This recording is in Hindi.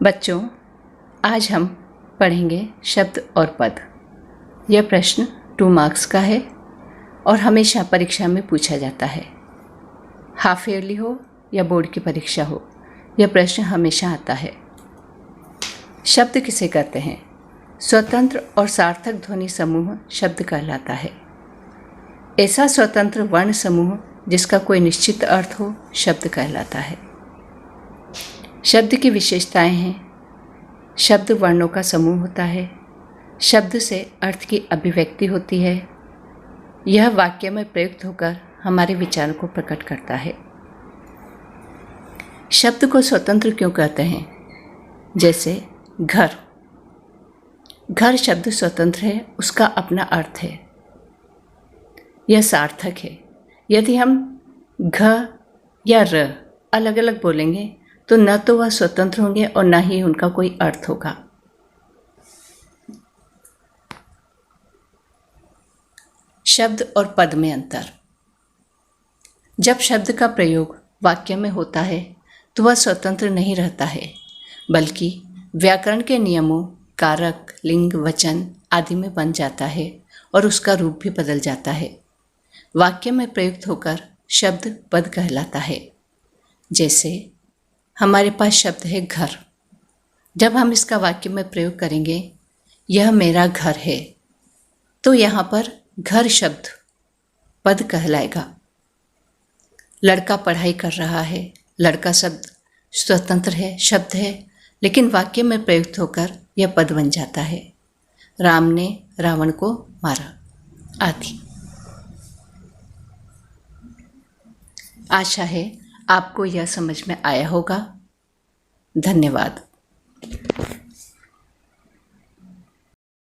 बच्चों, आज हम पढ़ेंगे शब्द और पद। यह प्रश्न 2 मार्क्स का है और हमेशा परीक्षा में पूछा जाता है। हाफ ईयरली हो या बोर्ड की परीक्षा हो, यह प्रश्न हमेशा आता है। शब्द किसे कहते हैं? स्वतंत्र और सार्थक ध्वनि समूह शब्द कहलाता है। ऐसा स्वतंत्र वर्ण समूह जिसका कोई निश्चित अर्थ हो शब्द कहलाता है। शब्द की विशेषताएं हैं: शब्द वर्णों का समूह होता है, शब्द से अर्थ की अभिव्यक्ति होती है, यह वाक्य में प्रयुक्त होकर हमारे विचारों को प्रकट करता है। शब्द को स्वतंत्र क्यों कहते हैं? जैसे घर। घर शब्द स्वतंत्र है, उसका अपना अर्थ है, यह सार्थक है। यदि हम घ या र अलग अलग बोलेंगे तो न तो वह स्वतंत्र होंगे और न ही उनका कोई अर्थ होगा। शब्द और पद में अंतर। जब शब्द का प्रयोग वाक्य में होता है तो वह स्वतंत्र नहीं रहता है, बल्कि व्याकरण के नियमों, कारक, लिंग, वचन आदि में बन जाता है और उसका रूप भी बदल जाता है। वाक्य में प्रयुक्त होकर शब्द पद कहलाता है। जैसे हमारे पास शब्द है घर। जब हम इसका वाक्य में प्रयोग करेंगे, यह मेरा घर है, तो यहाँ पर घर शब्द पद कहलाएगा। लड़का पढ़ाई कर रहा है। लड़का शब्द स्वतंत्र है, शब्द है, लेकिन वाक्य में प्रयुक्त होकर यह पद बन जाता है। राम ने रावण को मारा आदि। आशा है आपको यह समझ में आया होगा। धन्यवाद।